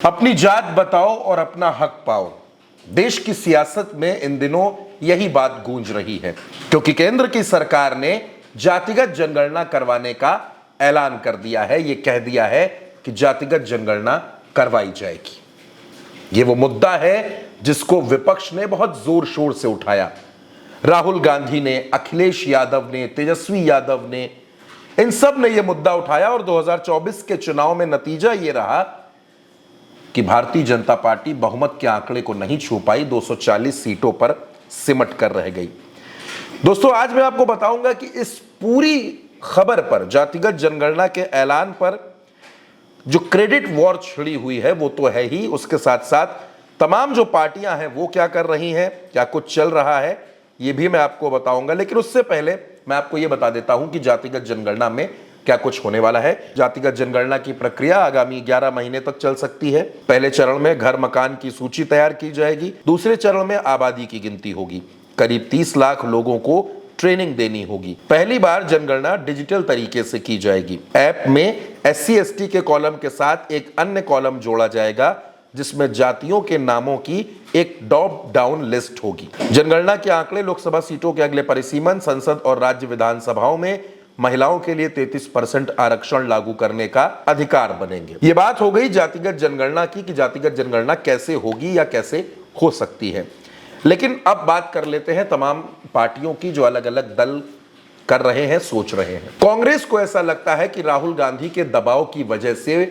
अपनी जात बताओ और अपना हक पाओ। देश की सियासत में इन दिनों यही बात गूंज रही है, क्योंकि केंद्र की सरकार ने जातिगत जनगणना करवाने का ऐलान कर दिया है। यह कह दिया है कि जातिगत जनगणना करवाई जाएगी। यह वो मुद्दा है जिसको विपक्ष ने बहुत जोर शोर से उठाया। राहुल गांधी ने, अखिलेश यादव ने, तेजस्वी यादव ने, इन सब ने यह मुद्दा उठाया और 2024 के चुनाव में नतीजा यह रहा कि भारतीय जनता पार्टी बहुमत के आंकड़े को नहीं छू पाई, 240 सीटों पर सिमट कर रह गई। दोस्तों, आज मैं आपको बताऊंगा कि इस पूरी खबर पर, जातिगत जनगणना के ऐलान पर जो क्रेडिट वॉर छिड़ी हुई है वो तो है ही, उसके साथ साथ तमाम जो पार्टियां हैं वो क्या कर रही हैं, क्या कुछ चल रहा है, ये भी मैं आपको बताऊंगा। लेकिन उससे पहले मैं आपको यह बता देता हूं कि जातिगत जनगणना में क्या कुछ होने वाला है। जातिगत जनगणना की प्रक्रिया आगामी 11 महीने तक चल सकती है। पहले चरण में घर मकान की सूची तैयार की जाएगी। दूसरे चरण में आबादी की गिनती होगी। करीब 30 लाख लोगों को ट्रेनिंग देनी होगी। पहली बार जनगणना डिजिटल तरीके से की जाएगी। ऐप में SC/ST के कॉलम के साथ एक अन्य कॉलम जोड़ा जाएगा जिसमें जातियों के नामों की एक ड्रॉप डाउन लिस्ट होगी। जनगणना के आंकड़े लोकसभा सीटों के अगले परिसीमन, संसद और राज्य विधानसभाओं में महिलाओं के लिए 33% आरक्षण लागू करने का अधिकार बनेंगे। ये बात हो गई जातिगत जनगणना की कि जातिगत जनगणना कैसे होगी या कैसे हो सकती है। लेकिन अब बात कर लेते हैं तमाम पार्टियों की जो अलग अलग दल कर रहे हैं, सोच रहे हैं। कांग्रेस को ऐसा लगता है कि राहुल गांधी के दबाव की वजह से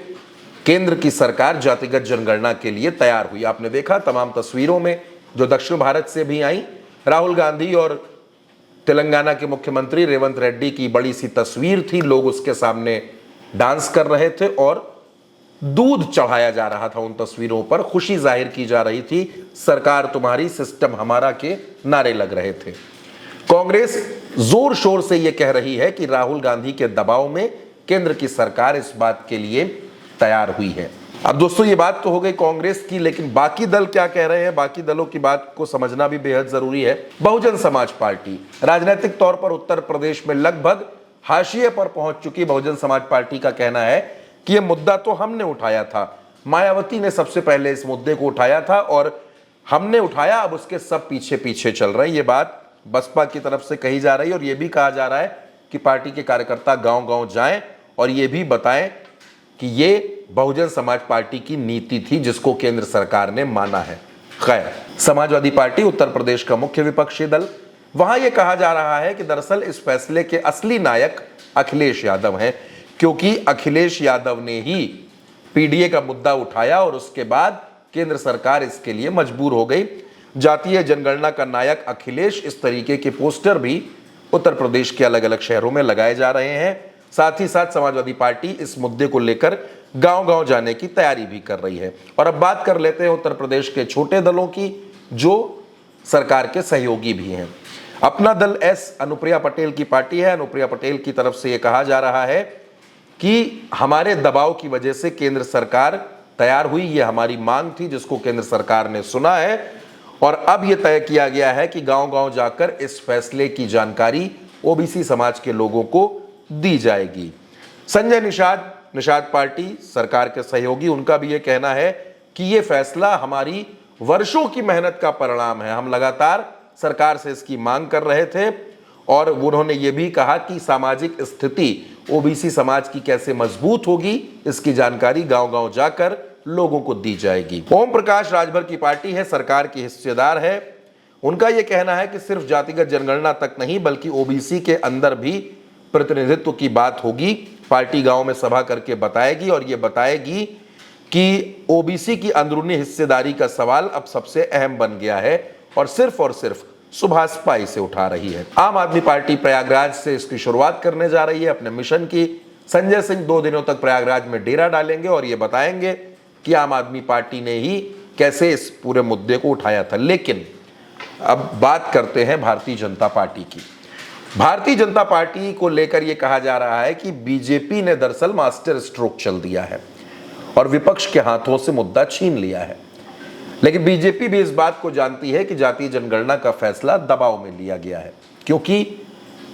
केंद्र की सरकार जातिगत जनगणना के लिए तैयार हुई। आपने देखा तमाम तस्वीरों में जो दक्षिण भारत से भी आई, राहुल गांधी और तेलंगाना के मुख्यमंत्री रेवंत रेड्डी की बड़ी सी तस्वीर थी। लोग उसके सामने डांस कर रहे थे और दूध चढ़ाया जा रहा था उन तस्वीरों पर। खुशी जाहिर की जा रही थी, सरकार तुम्हारी, सिस्टम हमारा के नारे लग रहे थे। कांग्रेस जोर शोर से यह कह रही है कि राहुल गांधी के दबाव में केंद्र की सरकार इस बात के लिए तैयार हुई है। अब दोस्तों, ये बात तो हो गई कांग्रेस की, लेकिन बाकी दल क्या कह रहे हैं, बाकी दलों की बात को समझना भी बेहद जरूरी है। बहुजन समाज पार्टी राजनीतिक तौर पर उत्तर प्रदेश में लगभग हाशिए पर पहुंच चुकी बहुजन समाज पार्टी का कहना है कि यह मुद्दा तो हमने उठाया था, मायावती ने सबसे पहले इस मुद्दे को उठाया था और हमने उठाया, अब उसके सब पीछे पीछे चल रहे हैं। ये बात बसपा की तरफ से कही जा रही है और यह भी कहा जा रहा है कि पार्टी के कार्यकर्ता गांव गांव जाएं और यह भी बताएं कि ये बहुजन समाज पार्टी की नीति थी जिसको केंद्र सरकार ने माना है। खैर, समाजवादी पार्टी उत्तर प्रदेश का मुख्य विपक्षी दल, वहां यह कहा जा रहा है कि दरअसल इस फैसले के असली नायक अखिलेश यादव हैं, क्योंकि अखिलेश यादव ने ही PDA का मुद्दा उठाया और उसके बाद केंद्र सरकार इसके लिए मजबूर हो गई। जातीय जनगणना का नायक अखिलेश, इस तरीके के पोस्टर भी उत्तर प्रदेश के अलग अलग शहरों में लगाए जा रहे हैं। साथ ही साथ समाजवादी पार्टी इस मुद्दे को लेकर गांव-गांव जाने की तैयारी भी कर रही है। और अब बात कर लेते हैं उत्तर प्रदेश के छोटे दलों की जो सरकार के सहयोगी भी हैं। अपना दल अनुप्रिया पटेल की पार्टी है। अनुप्रिया पटेल की तरफ से यह कहा जा रहा है कि हमारे दबाव की वजह से केंद्र सरकार तैयार हुई, यह हमारी मांग थी जिसको केंद्र सरकार ने सुना है और अब यह तय किया गया है कि गांव-गांव जाकर इस फैसले की जानकारी OBC समाज के लोगों को दी जाएगी। संजय निषाद पार्टी सरकार के सहयोगी, उनका भी यह कहना है कि यह फैसला हमारी वर्षों की मेहनत का परिणाम है। हम लगातार सरकार से इसकी मांग कर रहे थे और उन्होंने यह भी कहा कि सामाजिक स्थिति OBC समाज की कैसे मजबूत होगी, इसकी जानकारी गांव-गांव जाकर लोगों को दी जाएगी। ओम प्रकाश राजभर की पार्टी है, सरकार की हिस्सेदार है। उनका यह कहना है कि सिर्फ जातिगत जनगणना तक नहीं बल्कि OBC के अंदर भी प्रतिनिधित्व की बात होगी। पार्टी गांव में सभा करके बताएगी और यह बताएगी कि OBC की अंदरूनी हिस्सेदारी का सवाल अब सबसे अहम बन गया है और सिर्फ सुभाषपा इसे उठा रही है। आम आदमी पार्टी प्रयागराज से इसकी शुरुआत करने जा रही है अपने मिशन की। संजय सिंह 2 दिनों तक प्रयागराज में डेरा डालेंगे और यह बताएंगे कि आम आदमी पार्टी ने ही कैसे इस पूरे मुद्दे को उठाया था। लेकिन अब बात करते हैं भारतीय जनता पार्टी की। भारतीय जनता पार्टी को लेकर यह कहा जा रहा है कि बीजेपी ने दरअसल मास्टर स्ट्रोक चल दिया है और विपक्ष के हाथों से मुद्दा छीन लिया है। लेकिन बीजेपी भी इस बात को जानती है कि जातीय जनगणना का फैसला दबाव में लिया गया है, क्योंकि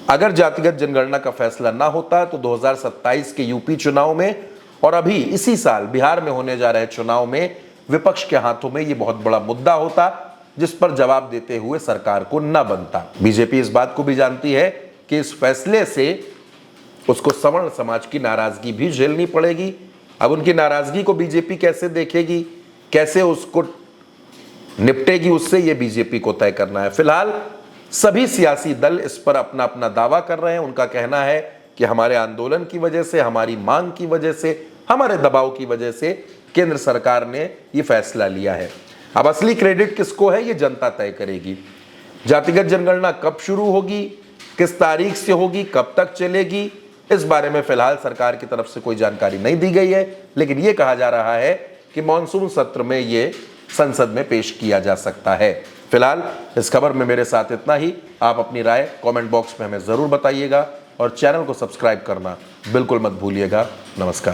अगर जातिगत जनगणना का फैसला ना होता तो 2027 के यूपी चुनाव में और अभी इसी साल बिहार में होने जा रहे चुनाव में विपक्ष के हाथों में यह बहुत बड़ा मुद्दा होता जिस पर जवाब देते हुए सरकार को न बनता। बीजेपी इस बात को भी जानती है कि इस फैसले से उसको सवर्ण समाज की नाराजगी भी झेलनी पड़ेगी। अब उनकी नाराजगी को बीजेपी कैसे देखेगी, कैसे उसको निपटेगी, उससे यह बीजेपी को तय करना है। फिलहाल सभी सियासी दल इस पर अपना अपना दावा कर रहे हैं। उनका कहना है कि हमारे आंदोलन की वजह से, हमारी मांग की वजह से, हमारे दबाव की वजह से केंद्र सरकार ने यह फैसला लिया है। अब असली क्रेडिट किसको है ये जनता तय करेगी। जातिगत जनगणना कब शुरू होगी, किस तारीख से होगी, कब तक चलेगी, इस बारे में फिलहाल सरकार की तरफ से कोई जानकारी नहीं दी गई है, लेकिन यह कहा जा रहा है कि मॉनसून सत्र में यह संसद में पेश किया जा सकता है। फिलहाल इस खबर में मेरे साथ इतना ही। आप अपनी राय कमेंट बॉक्स में हमें जरूर बताइएगा और चैनल को सब्सक्राइब करना बिल्कुल मत भूलिएगा। नमस्कार।